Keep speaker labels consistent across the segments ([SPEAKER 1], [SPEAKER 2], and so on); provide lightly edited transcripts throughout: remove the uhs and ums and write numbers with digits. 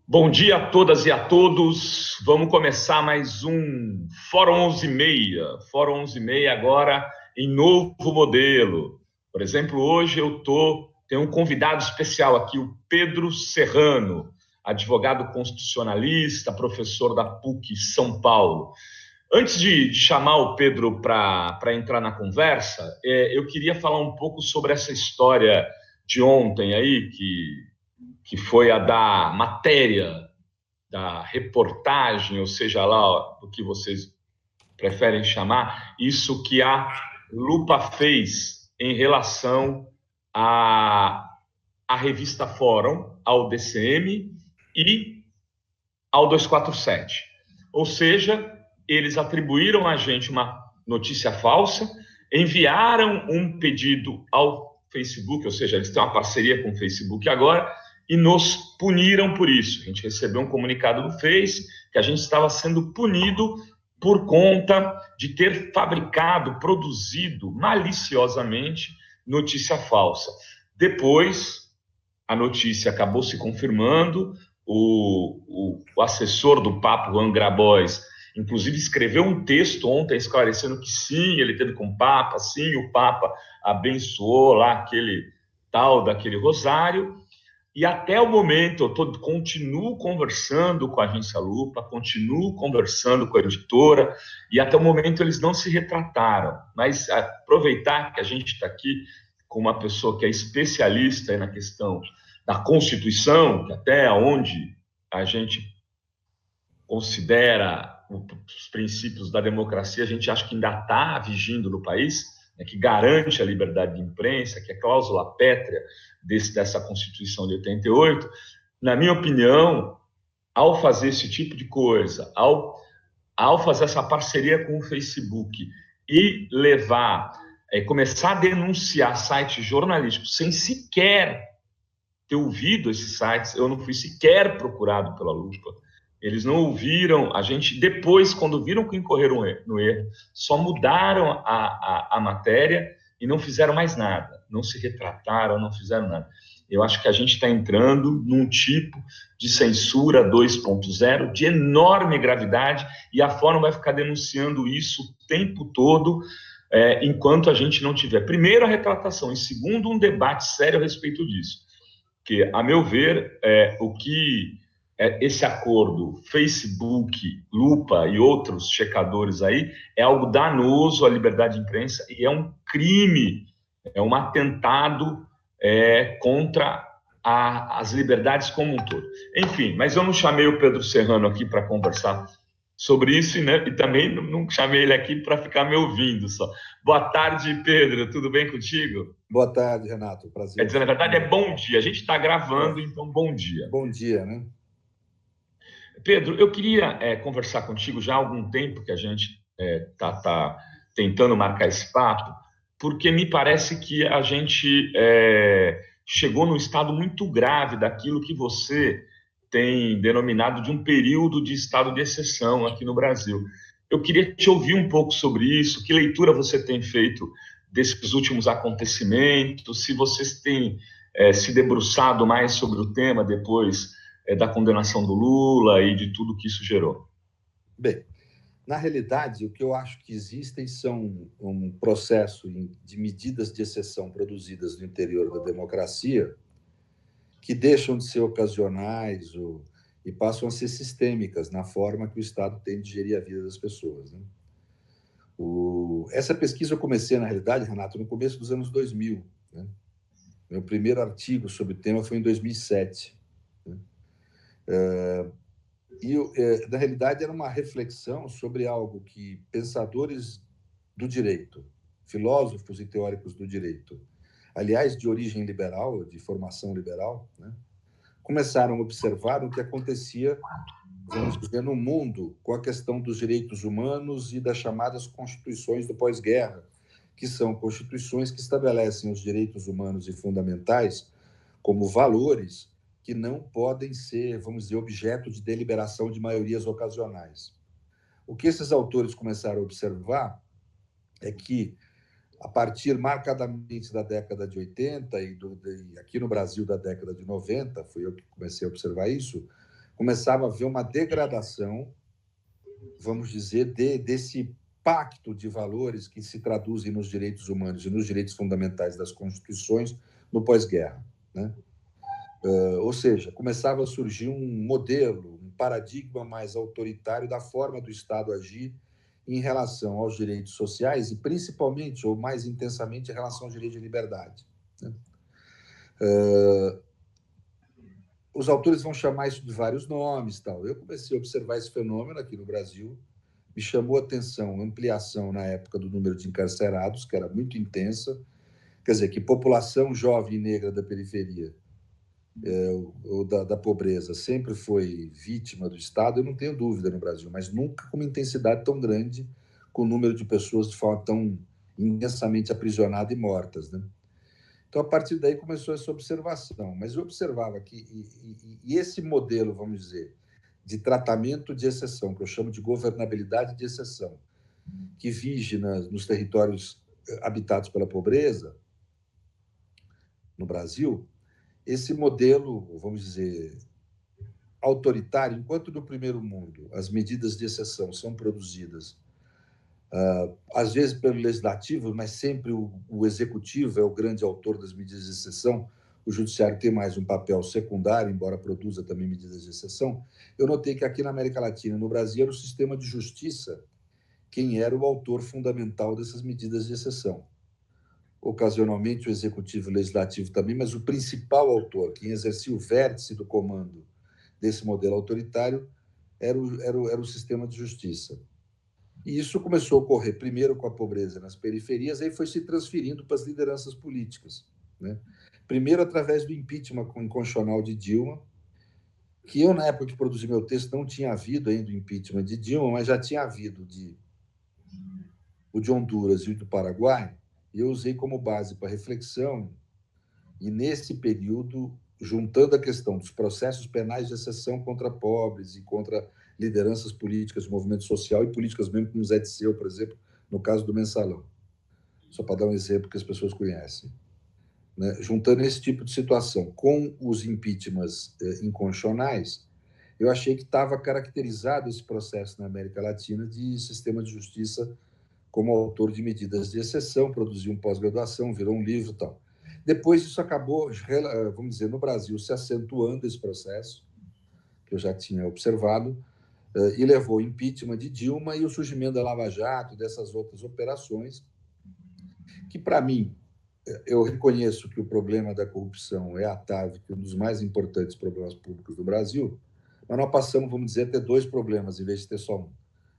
[SPEAKER 1] Bom dia a todas e a todos. Vamos começar mais um Fórum 11:30. Fórum 11:30 agora em novo modelo. Por exemplo, hoje tenho um convidado especial aqui, o Pedro Serrano, advogado constitucionalista, professor da PUC São Paulo. Antes de chamar o Pedro para entrar na conversa, eu queria falar um pouco sobre essa história de ontem aí, que foi a da matéria, da reportagem, ou seja lá o que vocês preferem chamar, isso que a Lupa fez em relação à revista Fórum, ao DCM e ao 247. Ou seja, eles atribuíram a gente uma notícia falsa, enviaram um pedido ao Facebook, ou seja, eles têm uma parceria com o Facebook agora, e nos puniram por isso. A gente recebeu um comunicado do Face que a gente estava sendo punido por conta de ter fabricado, produzido maliciosamente notícia falsa. Depois, a notícia acabou se confirmando, o assessor do Papo, Juan Grabois, inclusive escreveu um texto ontem esclarecendo que sim, ele teve com o Papa, sim, o Papa abençoou lá aquele tal daquele rosário. E até o momento continuo conversando com a Agência Lupa, continuo conversando com a editora, e até o momento eles não se retrataram. Mas aproveitar que a gente está aqui com uma pessoa que é especialista na questão da Constituição, que até onde a gente considera os princípios da democracia, a gente acha que ainda está vigindo no país, né, que garante a liberdade de imprensa, que é cláusula pétrea dessa Constituição de 88, na minha opinião, ao fazer esse tipo de coisa, ao fazer essa parceria com o Facebook e começar a denunciar sites jornalísticos sem sequer ter ouvido esses sites, eu não fui sequer procurado pela Lupa, eles não ouviram, a gente depois, quando viram que incorreram no erro, só mudaram a matéria e não fizeram mais nada, não se retrataram, não fizeram nada. Eu acho que a gente está entrando num tipo de censura 2.0 de enorme gravidade e a Fórum vai ficar denunciando isso o tempo todo, enquanto a gente não tiver, primeiro, a retratação e, segundo, um debate sério a respeito disso. Que, a meu ver, o que esse acordo Facebook, Lupa e outros checadores aí é algo danoso à liberdade de imprensa e é um crime, é um atentado contra as liberdades como um todo. Enfim, mas eu não chamei o Pedro Serrano aqui para conversar sobre isso, né? E também não chamei ele aqui para ficar me ouvindo só. Boa tarde, Pedro, tudo bem contigo?
[SPEAKER 2] Boa tarde, Renato.
[SPEAKER 1] Quer
[SPEAKER 2] Prazer.
[SPEAKER 1] dizer, na verdade é bom dia. A gente está gravando, então bom dia.
[SPEAKER 2] Bom dia, né?
[SPEAKER 1] Pedro, eu queria conversar contigo já há algum tempo que a gente tá tentando marcar esse papo, porque me parece que a gente chegou num estado muito grave daquilo que você tem denominado de um período de estado de exceção aqui no Brasil. Eu queria te ouvir um pouco sobre isso, que leitura você tem feito desses últimos acontecimentos, se vocês têm se debruçado mais sobre o tema depois da condenação do Lula e de tudo que isso gerou.
[SPEAKER 2] Bem, na realidade, o que eu acho que existem são um processo de medidas de exceção produzidas no interior da democracia que deixam de ser ocasionais e passam a ser sistêmicas na forma que o Estado tem de gerir a vida das pessoas, né? Essa pesquisa eu comecei, na realidade, Renato, no começo dos anos 2000, né? Meu primeiro artigo sobre o tema foi em 2007. Né? Na realidade, era uma reflexão sobre algo que pensadores do direito, filósofos e teóricos do direito, aliás, de origem liberal, de formação liberal, né, começaram a observar o que acontecia, vamos dizer, no mundo com a questão dos direitos humanos e das chamadas constituições do pós-guerra, que são constituições que estabelecem os direitos humanos e fundamentais como valores que não podem ser, vamos dizer, objeto de deliberação de maiorias ocasionais. O que esses autores começaram a observar é que, a partir marcadamente da década de 80 e aqui no Brasil da década de 90, fui eu que comecei a observar isso, começava a haver uma degradação, vamos dizer, desse pacto de valores que se traduzem nos direitos humanos e nos direitos fundamentais das constituições no pós-guerra, né? Ou seja, começava a surgir um modelo, um paradigma mais autoritário da forma do Estado agir em relação aos direitos sociais e, principalmente, ou mais intensamente, em relação ao direito de liberdade, né? Os autores vão chamar isso de vários nomes. Tal. Eu comecei a observar esse fenômeno aqui no Brasil, me chamou a atenção a ampliação na época do número de encarcerados, que era muito intensa, quer dizer, que população jovem e negra da periferia ou da pobreza sempre foi vítima do Estado, eu não tenho dúvida no Brasil, mas nunca com uma intensidade tão grande, com o número de pessoas de forma tão intensamente aprisionadas e mortas, né? Então, a partir daí começou essa observação, mas eu observava que e esse modelo, vamos dizer, de tratamento de exceção, que eu chamo de governabilidade de exceção, que vige nos territórios habitados pela pobreza, no Brasil, esse modelo, vamos dizer, autoritário, enquanto no primeiro mundo as medidas de exceção são produzidas, às vezes pelo legislativo, mas sempre o executivo é o grande autor das medidas de exceção, o judiciário tem mais um papel secundário, embora produza também medidas de exceção. Eu notei que aqui na América Latina, no Brasil, era o sistema de justiça quem era o autor fundamental dessas medidas de exceção. Ocasionalmente o executivo e o legislativo também, mas o principal autor, quem exercia o vértice do comando desse modelo autoritário, era o sistema de justiça. E isso começou a ocorrer primeiro com a pobreza nas periferias, aí foi se transferindo para as lideranças políticas, né? Primeiro através do impeachment inconstitucional de Dilma, que eu, na época que produzi meu texto, não tinha havido ainda o impeachment de Dilma, mas já tinha havido o de Honduras e o do Paraguai, e eu usei como base para reflexão, e nesse período, juntando a questão dos processos penais de exceção contra pobres e contra lideranças políticas do movimento social e políticas mesmo como Zé Disseu, por exemplo, no caso do Mensalão. Só para dar um exemplo que as pessoas conhecem. Né? Juntando esse tipo de situação com os impeachments inconstitucionais, eu achei que estava caracterizado esse processo na América Latina de sistema de justiça como autor de medidas de exceção, produziu um pós-graduação, virou um livro e tal. Depois isso acabou, vamos dizer, no Brasil, se acentuando esse processo, que eu já tinha observado, e levou ao impeachment de Dilma e o surgimento da Lava Jato, dessas outras operações, que, para mim, eu reconheço que o problema da corrupção é atávico, um dos mais importantes problemas públicos do Brasil, mas nós passamos, vamos dizer, a ter dois problemas, em vez de ter só um.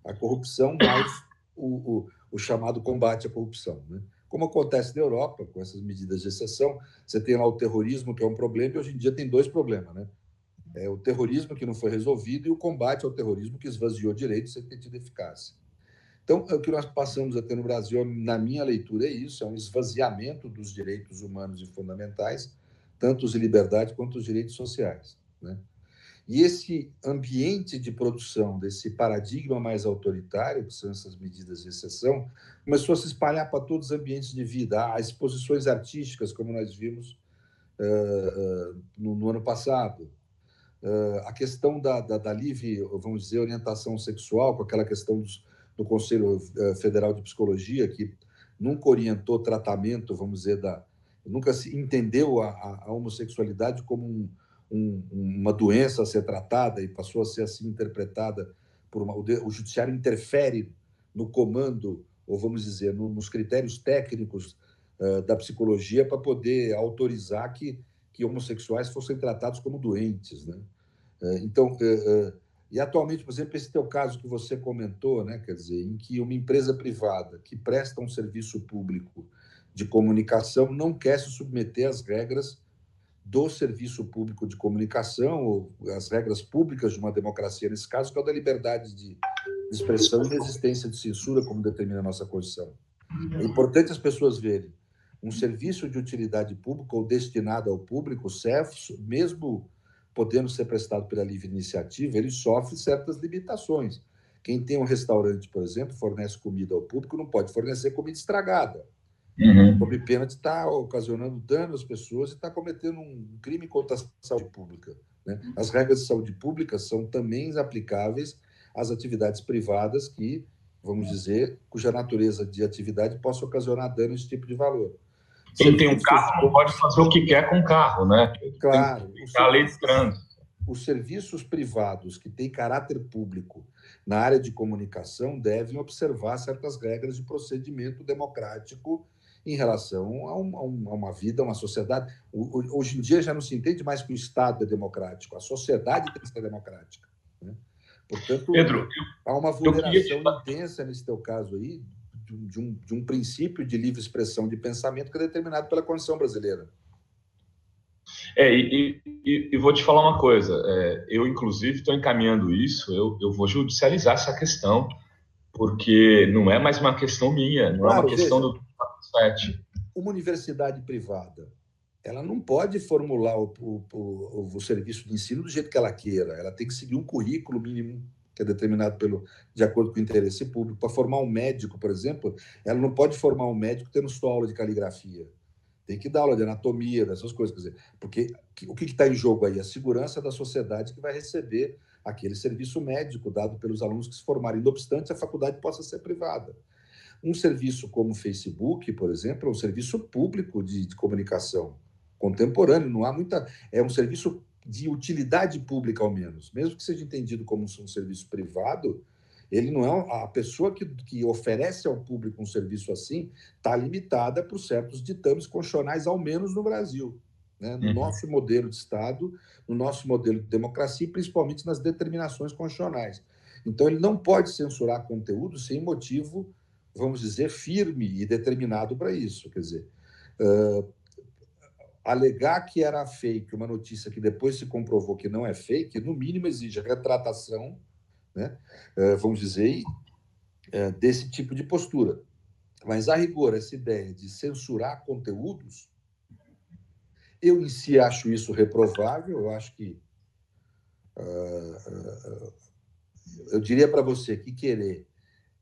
[SPEAKER 2] A corrupção mais o chamado combate à corrupção, né? Como acontece na Europa, com essas medidas de exceção, você tem lá o terrorismo, que é um problema, e hoje em dia tem dois problemas, né? É o terrorismo que não foi resolvido e o combate ao terrorismo que esvaziou direitos sem ter tido eficácia. Então, o que nós passamos a ter no Brasil, na minha leitura, é isso, é um esvaziamento dos direitos humanos e fundamentais, tanto os de liberdade quanto os direitos sociais, né? E esse ambiente de produção desse paradigma mais autoritário, que são essas medidas de exceção, começou a se espalhar para todos os ambientes de vida. Há exposições artísticas, como nós vimos no ano passado. A questão da livre, vamos dizer, orientação sexual, com aquela questão do Conselho Federal de Psicologia, que nunca orientou tratamento, vamos dizer, nunca se entendeu a homossexualidade como uma doença a ser tratada e passou a ser assim interpretada o judiciário interfere no comando, ou vamos dizer, nos critérios técnicos da psicologia para poder autorizar que homossexuais fossem tratados como doentes, né? Então, e atualmente, por exemplo, esse teu caso que você comentou, né, quer dizer, em que uma empresa privada que presta um serviço público de comunicação não quer se submeter às regras do serviço público de comunicação, ou as regras públicas de uma democracia, nesse caso, que é o da liberdade de expressão e resistência de censura, como determina a nossa Constituição. É importante as pessoas verem um serviço de utilidade pública ou destinado ao público, mesmo podendo ser prestado pela livre iniciativa, ele sofre certas limitações. Quem tem um restaurante, por exemplo, fornece comida ao público, não pode fornecer comida estragada. Sob pena de estar ocasionando dano às pessoas e estar cometendo um crime contra a saúde pública, né? As regras de saúde pública são também aplicáveis às atividades privadas que, vamos dizer, cuja natureza de atividade possa ocasionar dano a esse tipo de valor.
[SPEAKER 1] Quem tem um carro não pode fazer o que quer com o carro, né?
[SPEAKER 2] Claro.
[SPEAKER 1] Tem que a lei de trânsito.
[SPEAKER 2] Os serviços privados que têm caráter público na área de comunicação devem observar certas regras de procedimento democrático em relação a uma vida, a uma sociedade. Hoje em dia já não se entende mais que o Estado é democrático, a sociedade tem que ser democrática, né? Portanto,
[SPEAKER 1] Pedro,
[SPEAKER 2] há uma vulneração intensa nesse teu caso aí de um princípio de livre expressão de pensamento que é determinado pela Constituição brasileira.
[SPEAKER 1] E vou te falar uma coisa, eu inclusive estou encaminhando isso, eu vou judicializar essa questão, porque não é mais uma questão minha, não é uma questão do 7.
[SPEAKER 2] Uma universidade privada, ela não pode formular o serviço de ensino do jeito que ela queira, ela tem que seguir um currículo mínimo que é determinado de acordo com o interesse público. Para formar um médico, por exemplo, ela não pode formar um médico tendo só aula de caligrafia. Tem que dar aula de anatomia, dessas coisas. Quer dizer, porque o que está em jogo aí? A segurança da sociedade que vai receber aquele serviço médico dado pelos alunos que se formarem. Não obstante, a faculdade possa ser privada. Um serviço como o Facebook, por exemplo, é um serviço público de comunicação contemporâneo. Não há muita... É um serviço de utilidade pública, ao menos. Mesmo que seja entendido como um serviço privado, ele não é a pessoa que oferece ao público um serviço assim, está limitada por certos ditames constitucionais, ao menos no Brasil, né? No nosso modelo de Estado, no nosso modelo de democracia, e principalmente nas determinações constitucionais. Então, ele não pode censurar conteúdo sem motivo, vamos dizer, firme e determinado para isso. Quer dizer, alegar que era fake uma notícia que depois se comprovou que não é fake, no mínimo exige retratação, né? Vamos dizer, desse tipo de postura. Mas, a rigor, essa ideia de censurar conteúdos, eu em si acho isso reprovável. Eu acho que eu diria para você que querer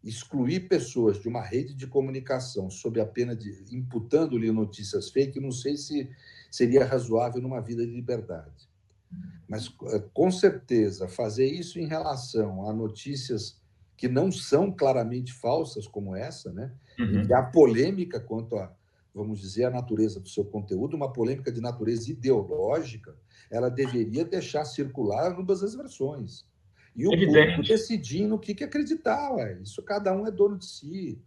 [SPEAKER 2] excluir pessoas de uma rede de comunicação sob a pena de imputando-lhe notícias fake, não sei se seria razoável numa vida de liberdade. Mas, com certeza, fazer isso em relação a notícias que não são claramente falsas, como essa, né? Em que há polêmica quanto a, vamos dizer, a natureza do seu conteúdo, uma polêmica de natureza ideológica, ela deveria deixar circular ambas as versões. E o público decidir no que acreditar. Isso cada um é dono de si.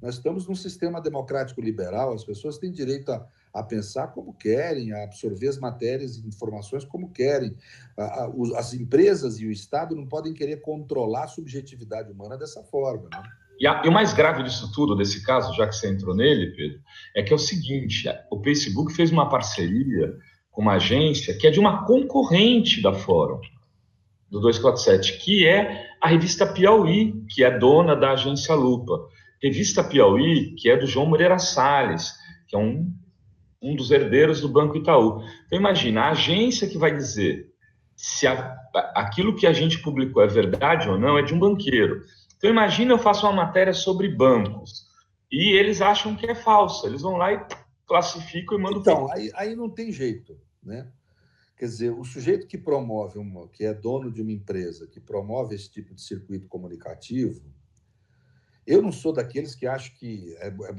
[SPEAKER 2] Nós estamos num sistema democrático liberal, as pessoas têm direito a pensar como querem, a absorver as matérias e informações como querem. As empresas e o Estado não podem querer controlar a subjetividade humana dessa forma, né?
[SPEAKER 1] E o mais grave disso tudo, desse caso, já que você entrou nele, Pedro, é que é o seguinte: o Facebook fez uma parceria com uma agência que é de uma concorrente da Fórum, do 247, que é a revista Piauí, que é dona da agência Lupa. Revista Piauí, que é do João Moreira Salles, que é um dos herdeiros do Banco Itaú. Então, imagina, a agência que vai dizer se aquilo que a gente publicou é verdade ou não é de um banqueiro. Então, imagina, eu faço uma matéria sobre bancos e eles acham que é falsa. Eles vão lá e classificam e mandam...
[SPEAKER 2] Então, aí não tem jeito, né? Quer dizer, o sujeito que promove, que é dono de uma empresa, que promove esse tipo de circuito comunicativo, eu não sou daqueles que acho que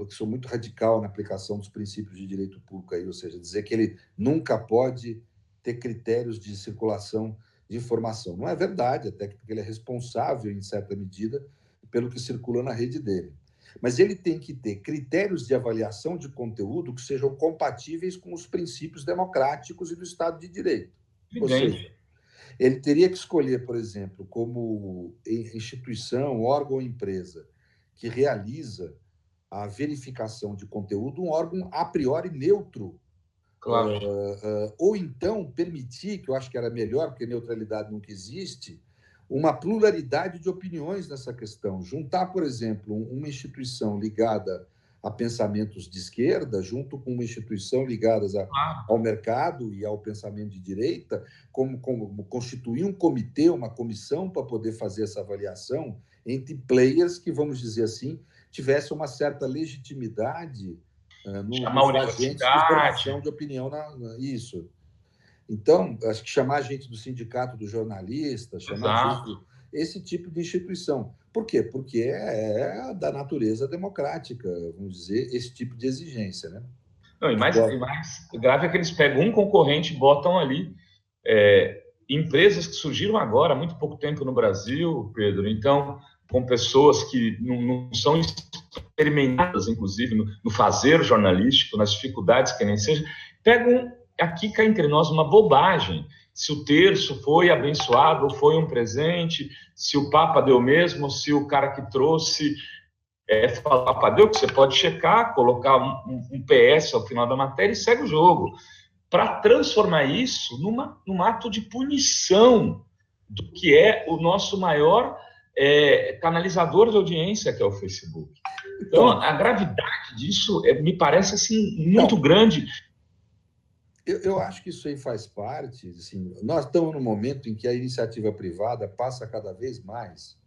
[SPEAKER 2] sou muito radical na aplicação dos princípios de direito público aí, ou seja, dizer que ele nunca pode ter critérios de circulação de informação. Não é verdade, até porque ele é responsável, em certa medida, pelo que circula na rede dele. Mas ele tem que ter critérios de avaliação de conteúdo que sejam compatíveis com os princípios democráticos e do Estado de Direito. Ou seja, ele teria que escolher, por exemplo, como instituição, órgão ou empresa que realiza a verificação de conteúdo, um órgão a priori neutro.
[SPEAKER 1] Claro.
[SPEAKER 2] Ou então permitir, que eu acho que era melhor, porque neutralidade nunca existe, uma pluralidade de opiniões nessa questão. Juntar, por exemplo, uma instituição ligada a pensamentos de esquerda, junto com uma instituição ligada ao mercado e ao pensamento de direita, como constituir um comitê, uma comissão para poder fazer essa avaliação entre players que, vamos dizer assim, tivessem uma certa legitimidade nos agentes de formação de opinião. Isso. Então, acho que chamar a gente do sindicato dos jornalistas, chamar a
[SPEAKER 1] Exato.
[SPEAKER 2] gente esse tipo de instituição. Por quê? Porque é da natureza democrática, vamos dizer, esse tipo de exigência, né?
[SPEAKER 1] Não,
[SPEAKER 2] Agora,
[SPEAKER 1] e mais grave é que eles pegam um concorrente e botam ali empresas que surgiram agora, há muito pouco tempo no Brasil, Pedro, então, com pessoas que não são experimentadas, inclusive, no fazer jornalístico, nas dificuldades que nem seja, pegam aqui cá entre nós uma bobagem. Se o terço foi abençoado ou foi um presente, se o Papa deu mesmo, se o cara que trouxe falar para Deus, que você pode checar, colocar um PS ao final da matéria e segue o jogo. Para transformar isso num ato de punição do que é o nosso maior canalizador de audiência, que é o Facebook. Então, a gravidade disso me parece assim, muito grande.
[SPEAKER 2] Eu acho que isso aí faz parte. Assim, nós estamos num momento em que a iniciativa privada passa cada vez mais,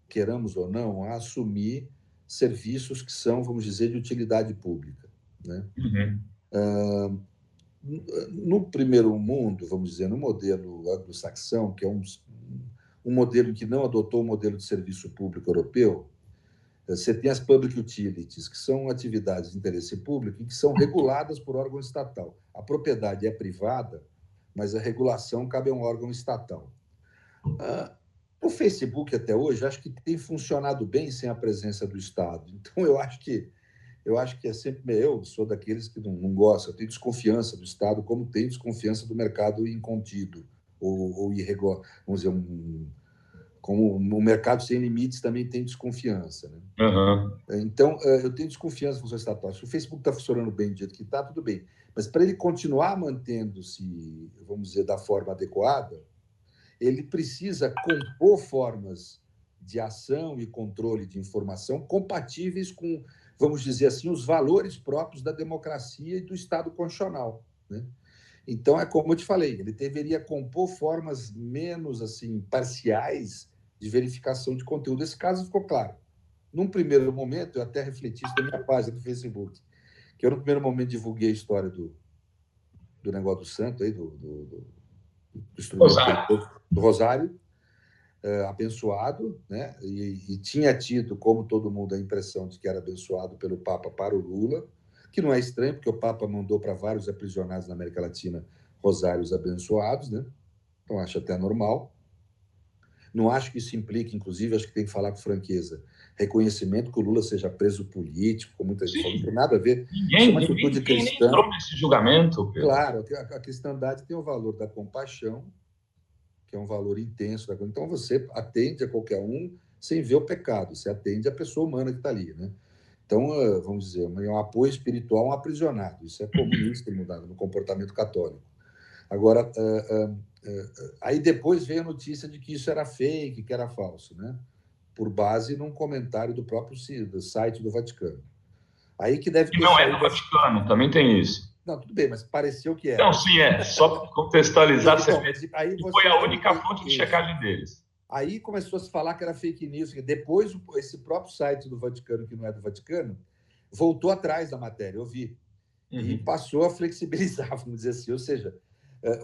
[SPEAKER 2] queiramos ou não, a assumir serviços que são, vamos dizer, de utilidade pública, né?
[SPEAKER 1] Uhum.
[SPEAKER 2] No primeiro mundo, vamos dizer, no modelo anglo-saxão, que é um modelo que não adotou o modelo de serviço público europeu, você tem as public utilities, que são atividades de interesse público e que são reguladas por órgão estatal. A propriedade é privada, mas a regulação cabe a um órgão estatal. O Facebook, até hoje, acho que tem funcionado bem sem a presença do Estado. Então, eu acho que é sempre... Eu sou daqueles que não gostam, eu tenho desconfiança do Estado, como tenho desconfiança do mercado incontido ou irregular. Vamos dizer, como o mercado sem limites também tem desconfiança, né?
[SPEAKER 1] Uhum.
[SPEAKER 2] Então, eu tenho desconfiança com funções estatais. Se o Facebook está funcionando bem do jeito que está, tudo bem. Mas para ele continuar mantendo-se, vamos dizer, da forma adequada, ele precisa compor formas de ação e controle de informação compatíveis com, vamos dizer assim, os valores próprios da democracia e do Estado constitucional, né? Então, é como eu te falei, ele deveria compor formas menos assim parciais de verificação de conteúdo. Esse caso ficou claro. Num primeiro momento, eu até refleti isso na minha página do Facebook, que eu, no primeiro momento, divulguei a história do negócio do santo, aí, do instrumento do Rosário, abençoado, né? E tinha tido, como todo mundo, a impressão de que era abençoado pelo Papa para o Lula, que não é estranho, porque o Papa mandou para vários aprisionados na América Latina rosários abençoados, né? Então, acho até normal. Não acho que isso implique, inclusive, acho que tem que falar com franqueza, reconhecimento que o Lula seja preso político, como muita gente falou, não tem nada a ver. Isso é uma atitude cristã.
[SPEAKER 1] Ninguém entrou nesse julgamento, Pedro.
[SPEAKER 2] Claro, a cristandade tem o valor da compaixão, que é um valor intenso. Então, você atende a qualquer um sem ver o pecado, você atende a pessoa humana que está ali, né? Então, vamos dizer, um apoio espiritual a um aprisionado. Isso é comum no comportamento católico. Agora, aí depois veio a notícia de que isso era fake, que era falso, né? Por base num comentário do próprio site do Vaticano. Aí que deve ter...
[SPEAKER 1] E não é do Vaticano, também tem isso.
[SPEAKER 2] Não, tudo bem, mas pareceu que era.
[SPEAKER 1] Não, sim, só contextualizar,
[SPEAKER 2] então, aí
[SPEAKER 1] foi a única fonte de checagem deles.
[SPEAKER 2] Aí começou a se falar que era fake news. Depois, esse próprio site do Vaticano, que não é do Vaticano, voltou atrás da matéria, eu vi. E passou a flexibilizar, vamos dizer assim. Ou seja,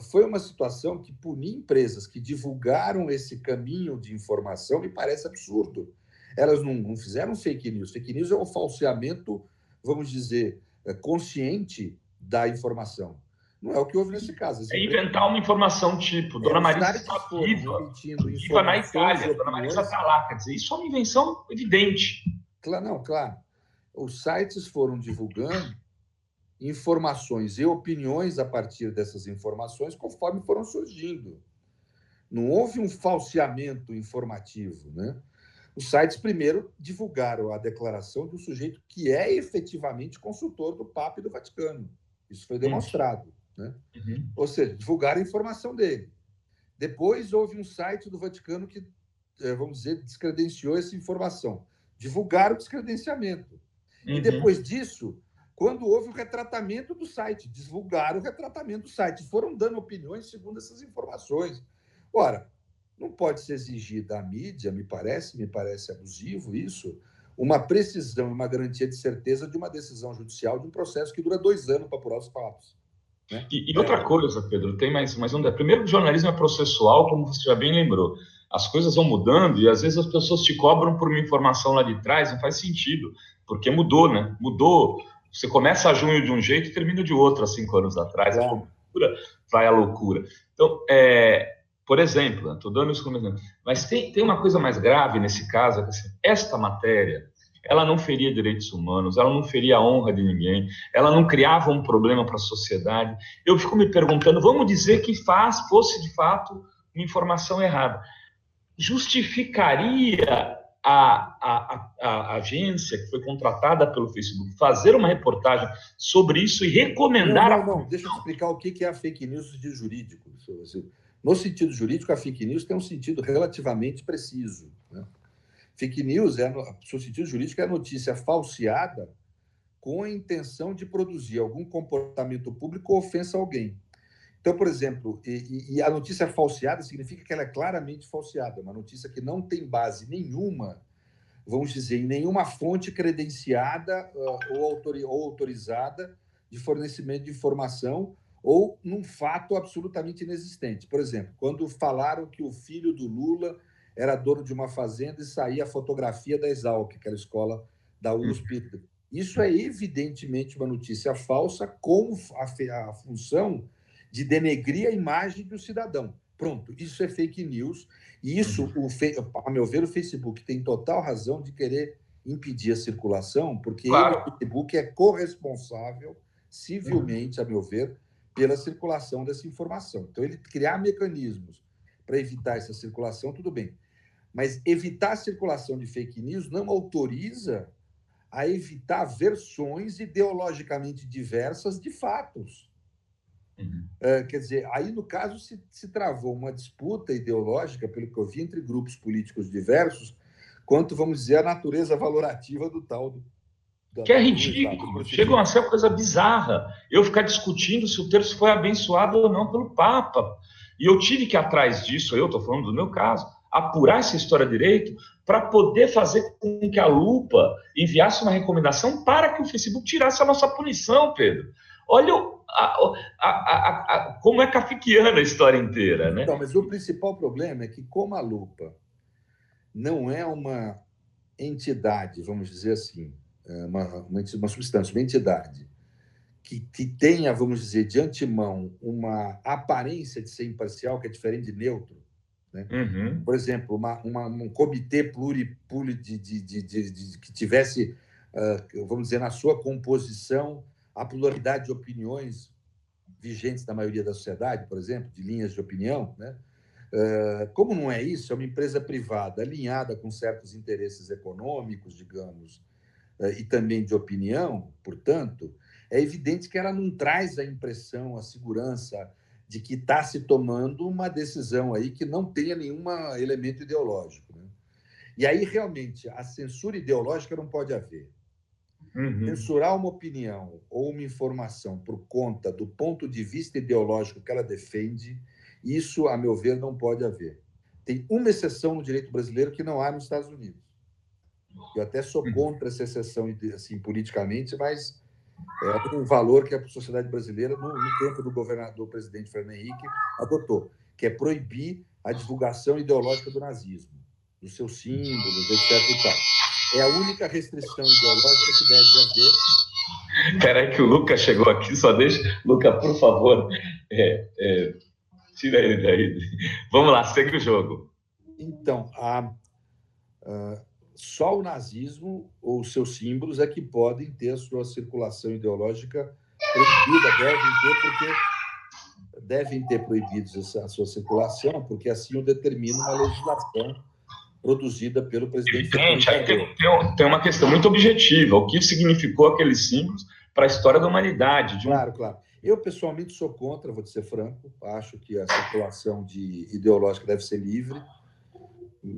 [SPEAKER 2] foi uma situação que punir empresas que divulgaram esse caminho de informação me parece absurdo. Elas não fizeram fake news. Fake news é um falseamento, vamos dizer, consciente da informação. Não é o que houve nesse caso.
[SPEAKER 1] Inventar uma informação tipo, Dona Marisa está viva na Itália, Dona Marisa está lá. Quer dizer, isso é uma invenção evidente.
[SPEAKER 2] Claro. Os sites foram divulgando informações e opiniões a partir dessas informações conforme foram surgindo. Não houve um falseamento informativo, né? Os sites primeiro divulgaram a declaração do sujeito que é efetivamente consultor do Papa e do Vaticano. Isso foi demonstrado, né? Ou seja, divulgaram a informação dele. Depois houve um site do Vaticano que, vamos dizer, descredenciou essa informação. Divulgaram o descredenciamento. E depois disso, quando houve o retratamento do site, divulgaram o retratamento do site, foram dando opiniões segundo essas informações. Ora, não pode se exigir da mídia, me parece abusivo isso, uma precisão e uma garantia de certeza de uma decisão judicial de um processo que dura 2 anos para apurar os fatos. né?
[SPEAKER 1] E outra coisa, Pedro, tem mais um. Primeiro, o jornalismo é processual, como você já bem lembrou. As coisas vão mudando e às vezes as pessoas te cobram por uma informação lá de trás, não faz sentido, porque mudou, né? Mudou. Você começa a junho de um jeito e termina de outro há 5 anos atrás.
[SPEAKER 2] Claro.
[SPEAKER 1] A loucura vai à loucura. Então, por exemplo, estou dando isso como exemplo, mas tem uma coisa mais grave nesse caso, é que assim, esta matéria, ela não feria direitos humanos, ela não feria a honra de ninguém, ela não criava um problema para a sociedade. Eu fico me perguntando, vamos dizer que fosse de fato uma informação errada. Justificaria a agência que foi contratada pelo Facebook fazer uma reportagem sobre isso e recomendar...
[SPEAKER 2] Não. Deixa eu te explicar o que é a fake news no sentido jurídico. No sentido jurídico, a fake news tem um sentido relativamente preciso, né? Fake news, no sentido jurídico, é a notícia falseada com a intenção de produzir algum comportamento público ou ofensa a alguém. Então, por exemplo, e a notícia falseada significa que ela é claramente falseada, uma notícia que não tem base nenhuma, vamos dizer, em nenhuma fonte credenciada ou autorizada de fornecimento de informação ou num fato absolutamente inexistente. Por exemplo, quando falaram que o filho do Lula era dono de uma fazenda e saía a fotografia da Exalc, aquela escola da USP. Isso é evidentemente uma notícia falsa com a função de denegrir a imagem do cidadão. Pronto, isso é fake news. E isso, a meu ver, o Facebook tem total razão de querer impedir a circulação, porque
[SPEAKER 1] Claro.
[SPEAKER 2] o Facebook é corresponsável, civilmente, a meu ver, pela circulação dessa informação. Então, ele criar mecanismos para evitar essa circulação, tudo bem. Mas evitar a circulação de fake news não autoriza a evitar versões ideologicamente diversas de fatos. Quer dizer, aí, no caso, se travou uma disputa ideológica, pelo que eu vi, entre grupos políticos diversos, quanto, vamos dizer, a natureza valorativa do tal...
[SPEAKER 1] Que é ridículo, chega a ser uma coisa bizarra. Eu ficar discutindo se o terço foi abençoado ou não pelo Papa. E eu tive que ir atrás disso, eu estou falando do meu caso, apurar essa história direito para poder fazer com que a Lupa enviasse uma recomendação para que o Facebook tirasse a nossa punição, Pedro. Olha como é kafkiana a história inteira, né?
[SPEAKER 2] Então, mas o principal problema é que, como a Lupa não é uma entidade, vamos dizer assim, uma substância, uma entidade que tenha, vamos dizer, de antemão, uma aparência de ser imparcial, que é diferente de neutro, né? Por exemplo, um comitê que tivesse, vamos dizer, na sua composição, a pluralidade de opiniões vigentes na maioria da sociedade, por exemplo, de linhas de opinião, né? Como não é isso, é uma empresa privada alinhada com certos interesses econômicos, digamos, e também de opinião, portanto, é evidente que ela não traz a impressão, a segurança de que está se tomando uma decisão aí que não tenha nenhum elemento ideológico, né? E aí, realmente, a censura ideológica não pode haver. Censurar uma opinião ou uma informação por conta do ponto de vista ideológico que ela defende, isso, a meu ver, não pode haver. Tem uma exceção no direito brasileiro que não há nos Estados Unidos. Eu até sou contra essa exceção, assim, politicamente, mas é um valor que a sociedade brasileira, no tempo do governador presidente Fernando Henrique, adotou, que é proibir a divulgação ideológica do nazismo, dos seus símbolos, etc. e tal. É a única restrição ideológica que deve haver.
[SPEAKER 1] Espera aí que o Luca chegou aqui, só deixa... Luca, por favor, tira ele daí. Vamos lá, segue o jogo.
[SPEAKER 2] Então, só o nazismo ou seus símbolos é que podem ter a sua circulação ideológica proibida, devem ter proibidos a sua circulação, porque assim o determina uma legislação produzida pelo presidente.
[SPEAKER 1] Evidente, aí tem uma questão muito objetiva, o que significou aqueles símbolos para a história da humanidade.
[SPEAKER 2] Claro. Eu, pessoalmente, sou contra, vou te ser franco, acho que a circulação ideológica deve ser livre.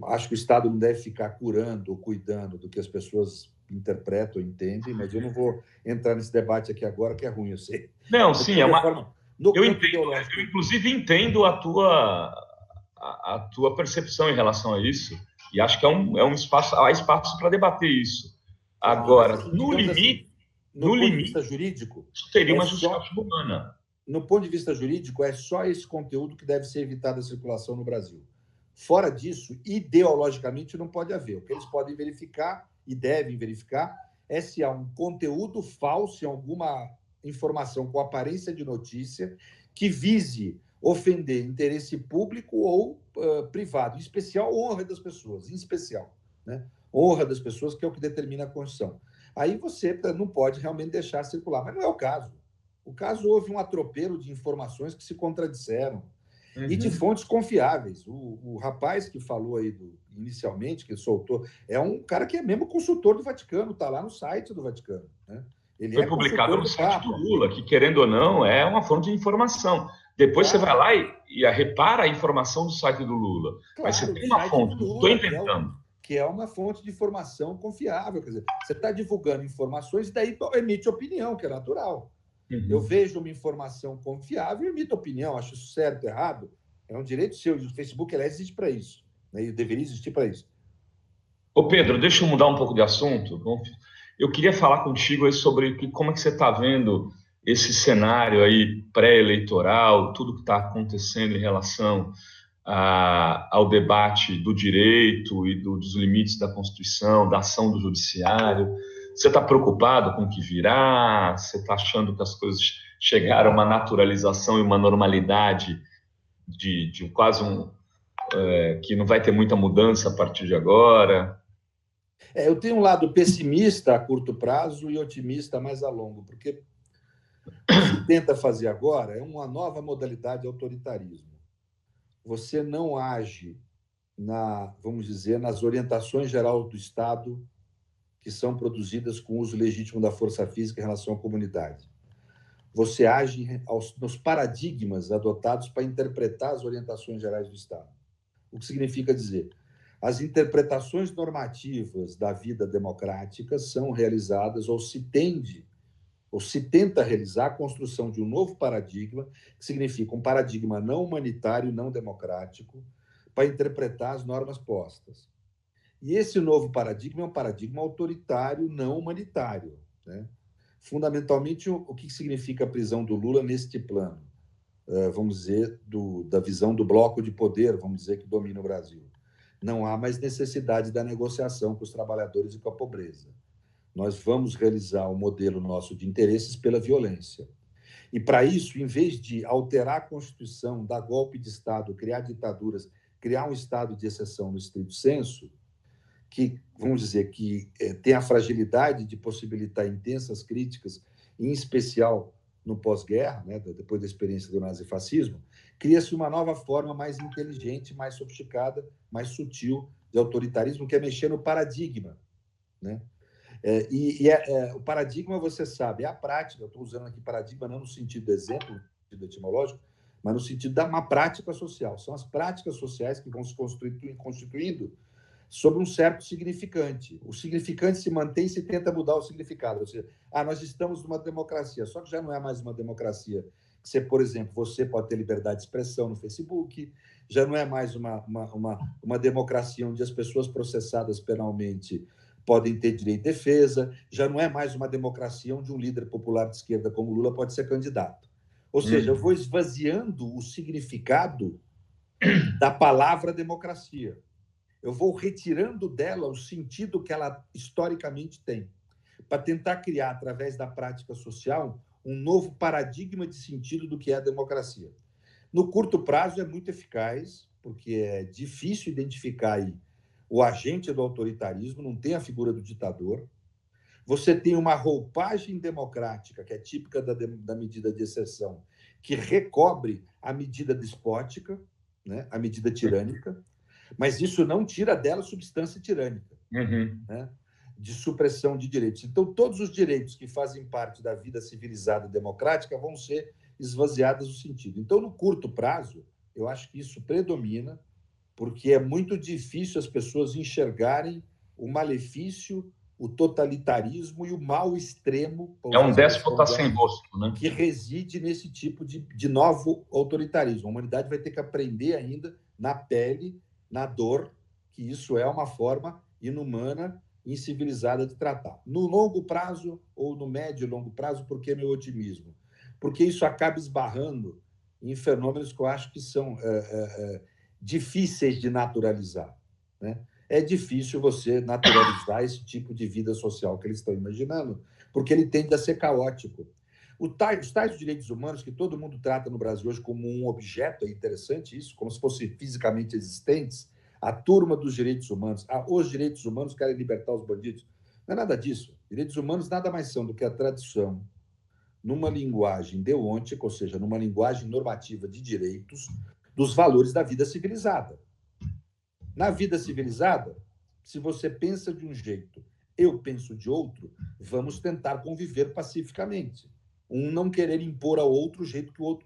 [SPEAKER 2] Acho que o Estado não deve ficar curando ou cuidando do que as pessoas interpretam, entendem, mas eu não vou entrar nesse debate aqui agora, que é ruim, eu sei.
[SPEAKER 1] Não, sim, eu inclusive entendo a tua percepção em relação a isso, e acho que há espaço para debater isso. Agora, no limite
[SPEAKER 2] vista jurídico,
[SPEAKER 1] isso teria uma justificativa humana.
[SPEAKER 2] no ponto de vista jurídico, é só esse conteúdo que deve ser evitado a circulação no Brasil. Fora disso, ideologicamente, não pode haver. O que eles podem verificar e devem verificar é se há um conteúdo falso em alguma informação com aparência de notícia que vise ofender interesse público ou privado, em especial honra das pessoas, em especial, né? Honra das pessoas, que é o que determina a Constituição. Aí você não pode realmente deixar circular, mas não é o caso. O caso houve um atropelo de informações que se contradisseram e de fontes confiáveis. O rapaz que falou aí inicialmente, que soltou, é um cara que é mesmo consultor do Vaticano, está lá no site do Vaticano, né? Ele
[SPEAKER 1] foi publicado no site do Lula, que, querendo ou não, é uma fonte de informação. Depois você vai lá e repara a informação do site do Lula.
[SPEAKER 2] Claro,
[SPEAKER 1] mas você tem uma fonte, não estou inventando.
[SPEAKER 2] Que é uma fonte de informação confiável. Quer dizer, você está divulgando informações e daí emite opinião, que é natural. Eu vejo uma informação confiável e emito opinião. Acho isso certo, errado. É um direito seu. E o Facebook, aliás, existe para isso, né? E deveria existir para isso.
[SPEAKER 1] Ô Pedro, deixa eu mudar um pouco de assunto. Eu queria falar contigo aí sobre como é que você está vendo esse cenário aí pré-eleitoral, tudo que está acontecendo em relação ao debate do direito e dos limites da Constituição, da ação do Judiciário. Você está preocupado com o que virá? Você está achando que as coisas chegaram a uma naturalização e uma normalidade de quase que não vai ter muita mudança a partir de agora?
[SPEAKER 2] Eu tenho um lado pessimista a curto prazo e otimista mais a longo, porque o que se tenta fazer agora é uma nova modalidade de autoritarismo. Você não age vamos dizer, nas orientações gerais do Estado que são produzidas com o uso legítimo da força física em relação à comunidade. Você age nos paradigmas adotados para interpretar as orientações gerais do Estado. O que significa dizer? As interpretações normativas da vida democrática são realizadas ou se tenta realizar a construção de um novo paradigma, que significa um paradigma não humanitário, não democrático, para interpretar as normas postas. E esse novo paradigma é um paradigma autoritário, não humanitário, né? Fundamentalmente, o que significa a prisão do Lula neste plano? Vamos dizer, da visão do bloco de poder, vamos dizer, que domina o Brasil. Não há mais necessidade da negociação com os trabalhadores e com a pobreza. Nós vamos realizar o modelo nosso de interesses pela violência. E, para isso, em vez de alterar a Constituição, dar golpe de Estado, criar ditaduras, criar um estado de exceção no estrito senso, que, vamos dizer, que tem a fragilidade de possibilitar intensas críticas, em especial no pós-guerra, né, depois da experiência do nazifascismo, cria-se uma nova forma mais inteligente, mais sofisticada, mais sutil de autoritarismo, que é mexer no paradigma, né? O paradigma, você sabe, é a prática. Eu estou usando aqui paradigma não no sentido de exemplo, no sentido etimológico, mas no sentido de uma prática social. São as práticas sociais que vão se constituindo sobre um certo significante. O significante se mantém e se tenta mudar o significado. Ou seja, nós estamos numa democracia, só que já não é mais uma democracia. Você, por exemplo, você pode ter liberdade de expressão no Facebook, já não é mais uma democracia onde as pessoas processadas penalmente podem ter direito de defesa, já não é mais uma democracia onde um líder popular de esquerda como Lula pode ser candidato. Ou seja, eu vou esvaziando o significado da palavra democracia. Eu vou retirando dela o sentido que ela historicamente tem, para tentar criar, através da prática social, um novo paradigma de sentido do que é a democracia. No curto prazo é muito eficaz, porque é difícil identificar aí o agente do autoritarismo, não tem a figura do ditador. Você tem uma roupagem democrática, que é típica da medida de exceção, que recobre a medida despótica, né, a medida tirânica, mas isso não tira dela substância tirânica, né, de supressão de direitos. Então, todos os direitos que fazem parte da vida civilizada e democrática vão ser esvaziados do sentido. Então, no curto prazo, eu acho que isso predomina, porque é muito difícil as pessoas enxergarem o malefício, o totalitarismo e o mal extremo.
[SPEAKER 1] É um déspota sem rosto, né?
[SPEAKER 2] Que reside nesse tipo de novo autoritarismo. A humanidade vai ter que aprender ainda na pele, na dor, que isso é uma forma inumana, incivilizada de tratar. No longo prazo, ou no médio e longo prazo, por que meu otimismo? porque isso acaba esbarrando em fenômenos que eu acho que são difíceis de naturalizar, né? É difícil você naturalizar esse tipo de vida social que eles estão imaginando, porque ele tende a ser caótico. Os tais direitos humanos, que todo mundo trata no Brasil hoje como um objeto, é interessante isso, como se fossem fisicamente existentes, a turma dos direitos humanos, os direitos humanos querem libertar os bandidos. Não é nada disso. Direitos humanos nada mais são do que a tradução numa linguagem deontica, ou seja, numa linguagem normativa de direitos, dos valores da vida civilizada. Na vida civilizada, se você pensa de um jeito, eu penso de outro, vamos tentar conviver pacificamente. Um não querer impor ao outro o jeito que o outro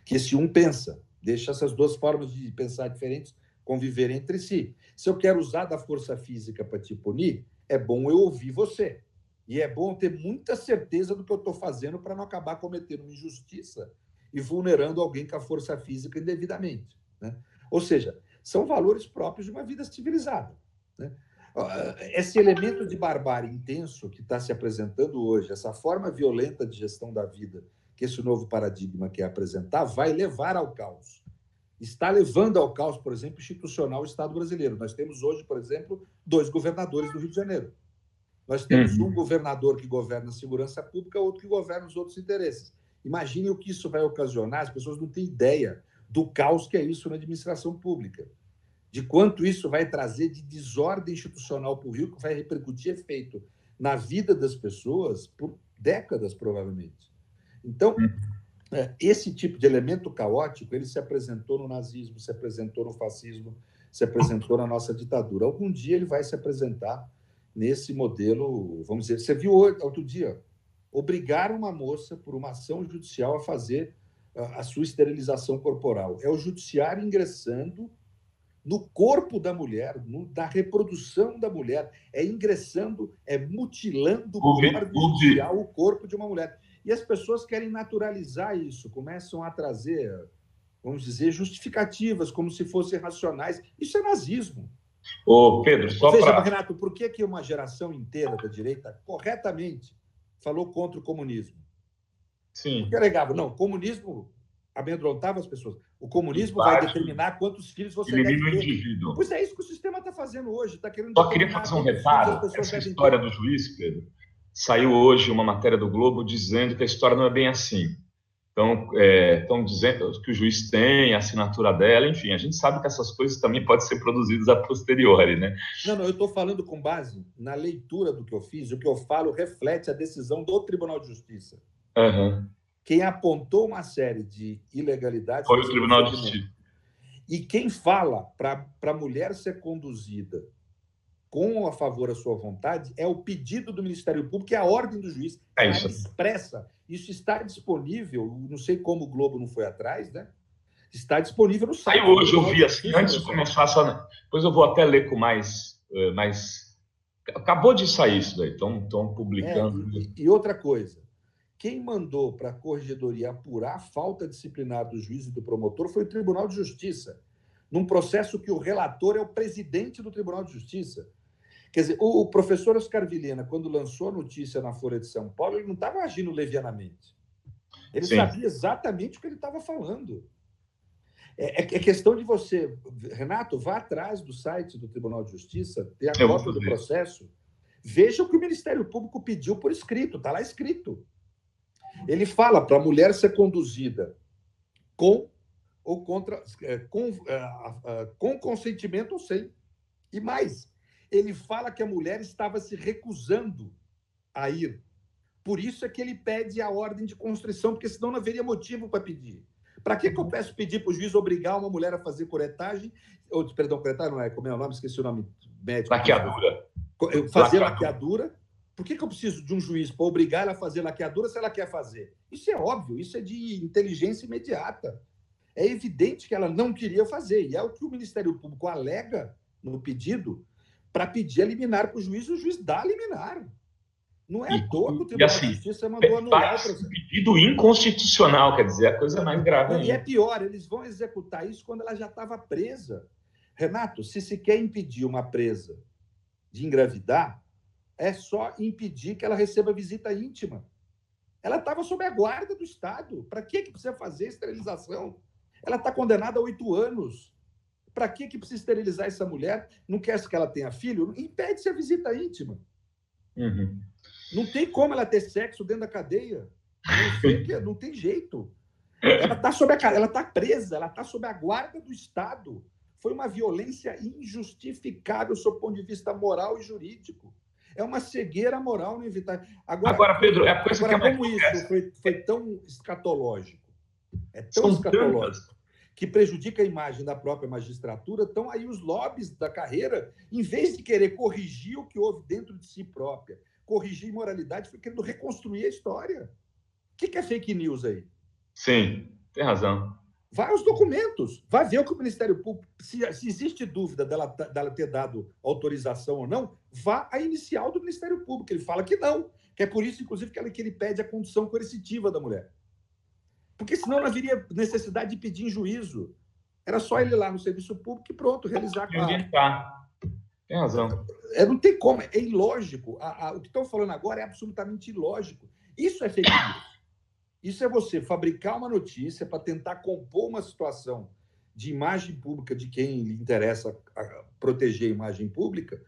[SPEAKER 2] que esse um pensa. Deixa essas duas formas de pensar diferentes conviverem entre si. Se eu quero usar da força física para te punir, é bom eu ouvir você. E é bom ter muita certeza do que eu estou fazendo para não acabar cometendo uma injustiça e vulnerando alguém com a força física indevidamente, né? Ou seja, são valores próprios de uma vida civilizada, né? Esse elemento de barbárie intenso que está se apresentando hoje, essa forma violenta de gestão da vida que esse novo paradigma quer apresentar, vai levar ao caos. Está levando ao caos, por exemplo, institucional o Estado brasileiro. Nós temos hoje, por exemplo, 2 governadores do Rio de Janeiro. Nós temos um governador que governa a segurança pública, outro que governa os outros interesses. Imagine o que isso vai ocasionar, as pessoas não têm ideia do caos que é isso na administração pública, de quanto isso vai trazer de desordem institucional para o Rio, que vai repercutir efeito na vida das pessoas por décadas, provavelmente. Então, esse tipo de elemento caótico, ele se apresentou no nazismo, se apresentou no fascismo, se apresentou na nossa ditadura. Algum dia ele vai se apresentar nesse modelo, vamos dizer, você viu outro dia, obrigar uma moça, por uma ação judicial, a fazer a sua esterilização corporal. É o judiciário ingressando no corpo da mulher, na reprodução da mulher, é ingressando, é mutilando por ordem judicial o corpo de uma mulher. E as pessoas querem naturalizar isso, começam a trazer, vamos dizer, justificativas, como se fossem racionais. Isso é nazismo.
[SPEAKER 1] Ô, Pedro, só
[SPEAKER 2] Veja,
[SPEAKER 1] para...
[SPEAKER 2] Renato, por que uma geração inteira da direita corretamente falou contra o comunismo?
[SPEAKER 1] Sim.
[SPEAKER 2] Porque alegava, não, o comunismo amedrontava as pessoas. O comunismo vai determinar quantos filhos você deve ter.
[SPEAKER 1] Indivíduo.
[SPEAKER 2] Pois é isso que o sistema está fazendo hoje. Está querendo
[SPEAKER 1] Só queria fazer um reparo. Essa história do juiz, Pedro, saiu hoje uma matéria do Globo dizendo que a história não é bem assim. Então, estão dizendo que o juiz tem a assinatura dela, enfim, a gente sabe que essas coisas também podem ser produzidas a posteriori, né?
[SPEAKER 2] Não, eu estou falando com base na leitura do que eu fiz, o que eu falo reflete a decisão do Tribunal de Justiça.
[SPEAKER 1] Uhum.
[SPEAKER 2] Quem apontou uma série de ilegalidades
[SPEAKER 1] foi o Tribunal de Justiça.
[SPEAKER 2] E quem fala para a mulher ser conduzida com a favor da sua vontade é o pedido do Ministério Público e a ordem do juiz. Ela expressa. Isso está disponível, não sei como o Globo não foi atrás, né? Está disponível no site.
[SPEAKER 1] Aí hoje eu vi assim, antes de começar, depois eu vou até ler com mais... Acabou de sair isso daí, estão publicando.
[SPEAKER 2] E outra coisa, quem mandou para a Corregedoria apurar a falta disciplinar do juiz e do promotor foi o Tribunal de Justiça, num processo que o relator é o presidente do Tribunal de Justiça. Quer dizer, o professor Oscar Vilhena, quando lançou a notícia na Folha de São Paulo, ele não estava agindo levianamente. Ele sabia exatamente o que ele estava falando. É questão de você... Renato, vá atrás do site do Tribunal de Justiça, tem a cópia do processo, veja o que o Ministério Público pediu por escrito, está lá escrito. Ele fala para a mulher ser conduzida com ou contra, com consentimento ou sem. E mais, ele fala que a mulher estava se recusando a ir. Por isso é que ele pede a ordem de constrição, porque senão não haveria motivo para pedir. Para que eu peço pedir para o juiz obrigar uma mulher a fazer curetagem? Curetagem não é, como é o nome? Esqueci o nome médico.
[SPEAKER 1] Laqueadura.
[SPEAKER 2] Fazer laqueadura. Por que eu preciso de um juiz para obrigar ela a fazer laqueadura se ela quer fazer? Isso é óbvio, isso é de inteligência imediata. É evidente que ela não queria fazer, e é o que o Ministério Público alega no pedido para pedir a liminar para o juiz dá a liminar. Não é à toa que o Tribunal de Justiça mandou anular o processo.
[SPEAKER 1] Pedido inconstitucional, quer dizer, a coisa mais grave ainda.
[SPEAKER 2] E é pior, eles vão executar isso quando ela já estava presa. Renato, se quer impedir uma presa de engravidar, é só impedir que ela receba visita íntima. Ela estava sob a guarda do Estado. Para que precisa fazer esterilização? Ela está condenada a 8 anos. Para que precisa esterilizar essa mulher? Não quer que ela tenha filho? Impede-se a visita íntima.
[SPEAKER 1] Uhum.
[SPEAKER 2] Não tem como ela ter sexo dentro da cadeia. Não sei que não tem jeito. Ela está presa, ela está sob a guarda do Estado. Foi uma violência injustificável sob o ponto de vista moral e jurídico. É uma cegueira moral inevitável.
[SPEAKER 1] Agora, Pedro, é a coisa que é mais
[SPEAKER 2] como isso foi tão escatológico, é tão
[SPEAKER 1] São
[SPEAKER 2] escatológico,
[SPEAKER 1] tantas.
[SPEAKER 2] que prejudica a imagem da própria magistratura, estão aí os lobbies da carreira, em vez de querer corrigir o que houve dentro de si própria, corrigir imoralidade, foi querendo reconstruir a história. O que é fake news aí?
[SPEAKER 1] Sim, tem razão.
[SPEAKER 2] Vai aos documentos, vai ver o que o Ministério Público, se existe dúvida dela ter dado autorização ou não, vá à inicial do Ministério Público. Ele fala que não, que é por isso, inclusive, que ele pede a condição coercitiva da mulher. Porque senão não haveria necessidade de pedir em juízo. Era só ele ir lá no serviço público e pronto, realizar
[SPEAKER 1] E orientar. Tem razão.
[SPEAKER 2] Não tem como, é ilógico. O que estão falando agora é absolutamente ilógico. Isso é fake news. Isso é você fabricar uma notícia para tentar compor uma situação de imagem pública de quem lhe interessa proteger a imagem pública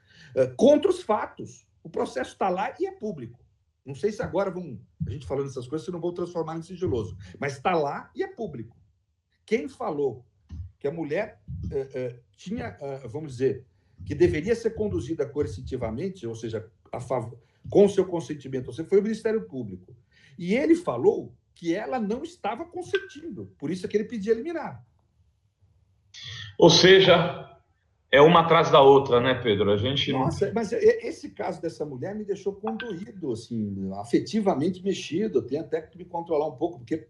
[SPEAKER 2] contra os fatos. O processo está lá e é público. Não sei se agora a gente falando essas coisas, se não vão transformar em sigiloso, mas está lá e é público. Quem falou que a mulher tinha, vamos dizer, que deveria ser conduzida coercitivamente, ou seja, com o seu consentimento, foi o Ministério Público. E ele falou que ela não estava consentindo, por isso é que ele pedia liminar.
[SPEAKER 1] Ou seja, é uma atrás da outra, né, Pedro? A gente
[SPEAKER 2] Nossa, mas esse caso dessa mulher me deixou condoído, assim, afetivamente mexido. Eu tenho até que me controlar um pouco, porque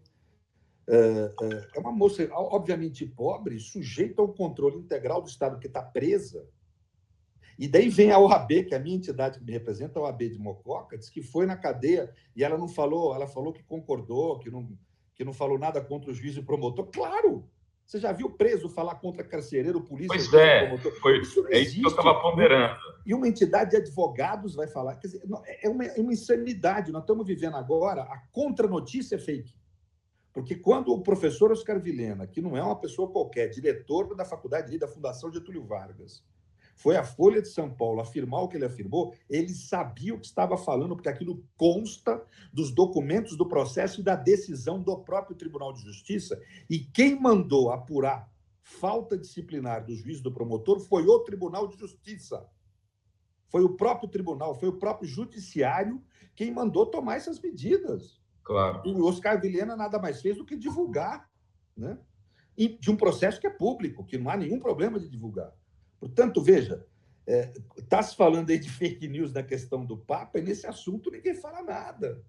[SPEAKER 2] é uma moça, obviamente, pobre, sujeita ao controle integral do Estado, que está presa. E daí vem a OAB, que é a minha entidade que me representa, a OAB de Mococa, diz que foi na cadeia e ela não falou, ela falou que concordou, que não falou nada contra o juiz e o promotor. Claro! Você já viu preso falar contra carcereiro, polícia?
[SPEAKER 1] Pois é,
[SPEAKER 2] promotor?
[SPEAKER 1] isso é isso que eu estava ponderando.
[SPEAKER 2] E uma entidade de advogados vai falar. Quer dizer, é uma insanidade. Nós estamos vivendo agora a contra-notícia fake. Porque quando o professor Oscar Vilhena, que não é uma pessoa qualquer, diretor da faculdade da Fundação Getúlio Vargas, foi à Folha de São Paulo afirmar o que ele afirmou, ele sabia o que estava falando, porque aquilo consta dos documentos do processo e da decisão do próprio Tribunal de Justiça. E quem mandou apurar falta disciplinar do juiz do promotor foi o Tribunal de Justiça. Foi o próprio tribunal, foi o próprio judiciário quem mandou tomar essas medidas.
[SPEAKER 1] Claro.
[SPEAKER 2] O Oscar Vilhena nada mais fez do que divulgar, né? E de um processo que é público, que não há nenhum problema de divulgar. Portanto, veja, está se falando aí de fake news na questão do Papa, e nesse assunto ninguém fala nada.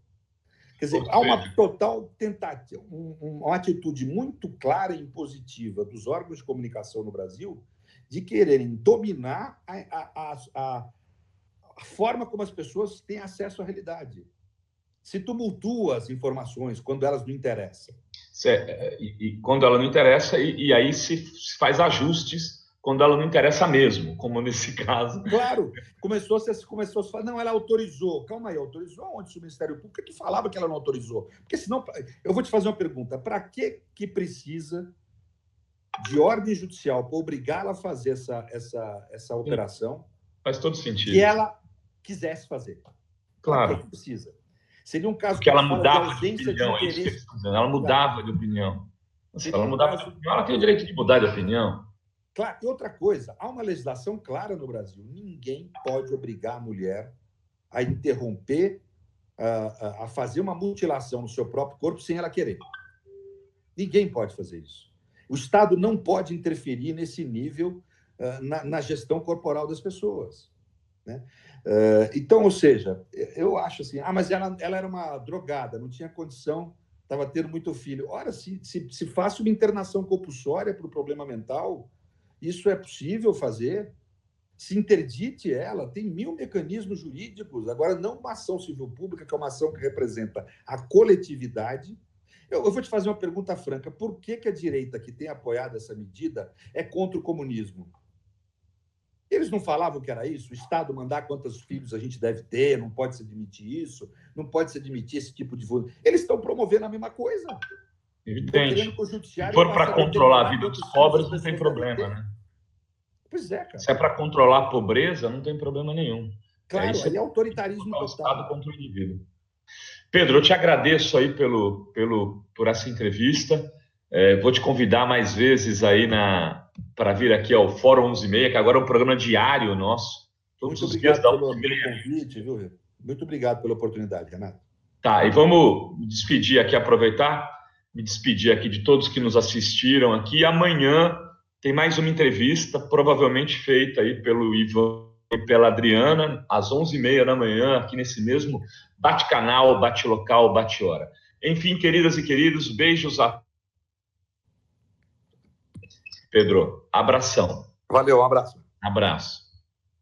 [SPEAKER 2] Quer dizer, há uma total tentativa, uma atitude muito clara e impositiva dos órgãos de comunicação no Brasil de quererem dominar a forma como as pessoas têm acesso à realidade. Se tumultua as informações quando elas não interessam.
[SPEAKER 1] E quando ela não interessa, e aí se faz ajustes quando ela não interessa mesmo, como nesse caso.
[SPEAKER 2] Claro, começou a se falar, não, ela autorizou. Calma aí, autorizou aonde? O Ministério Público que falava que ela não autorizou. Porque senão, eu vou te fazer uma pergunta, para que precisa de ordem judicial para obrigá-la a fazer essa operação?
[SPEAKER 1] Faz todo sentido.
[SPEAKER 2] Que ela quisesse fazer.
[SPEAKER 1] Claro.
[SPEAKER 2] Para que precisa? Seria um caso
[SPEAKER 1] porque ela mudava
[SPEAKER 2] de
[SPEAKER 1] opinião, é isso que eu estou dizendo. Ela mudava de opinião. Se ela mudava de opinião, ela tem o direito de mudar de opinião.
[SPEAKER 2] Claro, e outra coisa, há uma legislação clara no Brasil. Ninguém pode obrigar a mulher a interromper, a fazer uma mutilação no seu próprio corpo sem ela querer. Ninguém pode fazer isso. O Estado não pode interferir nesse nível na gestão corporal das pessoas, né? Então, ou seja, eu acho assim, mas ela era uma drogada, não tinha condição, estava tendo muito filho. Ora, se faça uma internação compulsória para o problema mental, isso é possível fazer. Se interdite ela, tem 1000 mecanismos jurídicos. Agora, não uma ação civil pública, que é uma ação que representa a coletividade. Eu vou te fazer uma pergunta franca. Por que a direita que tem apoiado essa medida é contra o comunismo? Eles não falavam que era isso? O Estado mandar quantos filhos a gente deve ter, não pode se admitir isso, não pode se admitir esse tipo de... Eles estão promovendo a mesma coisa. Estão querendo que o
[SPEAKER 1] Se
[SPEAKER 2] judiciário
[SPEAKER 1] for para
[SPEAKER 2] passe a
[SPEAKER 1] controlar a
[SPEAKER 2] determinar
[SPEAKER 1] vida
[SPEAKER 2] quantos
[SPEAKER 1] dos
[SPEAKER 2] filhos
[SPEAKER 1] pobres,
[SPEAKER 2] as
[SPEAKER 1] não tem
[SPEAKER 2] pessoas devem
[SPEAKER 1] problema,
[SPEAKER 2] ter.
[SPEAKER 1] né?
[SPEAKER 2] Pois é, cara.
[SPEAKER 1] Se é para controlar a pobreza, não tem problema nenhum.
[SPEAKER 2] Claro,
[SPEAKER 1] isso
[SPEAKER 2] aí é autoritarismo
[SPEAKER 1] o Estado
[SPEAKER 2] total.
[SPEAKER 1] contra o indivíduo. Pedro, eu te agradeço aí por essa entrevista. Vou te convidar mais vezes aí para vir aqui ao Fórum 11h30, que agora é um programa diário nosso. Todos
[SPEAKER 2] Muito
[SPEAKER 1] os dias
[SPEAKER 2] obrigado
[SPEAKER 1] da
[SPEAKER 2] pelo convite, viu, Rio? Muito obrigado pela oportunidade, Renato.
[SPEAKER 1] Tá, e vamos me despedir aqui, me despedir aqui de todos que nos assistiram aqui. Amanhã tem mais uma entrevista, provavelmente feita aí pelo Ivan e pela Adriana, às 11h30 da manhã, aqui nesse mesmo bate-canal, bate-local, bate-hora. Enfim, queridas e queridos, beijos a Pedro. Abração.
[SPEAKER 2] Valeu, um abraço.
[SPEAKER 1] Abraço.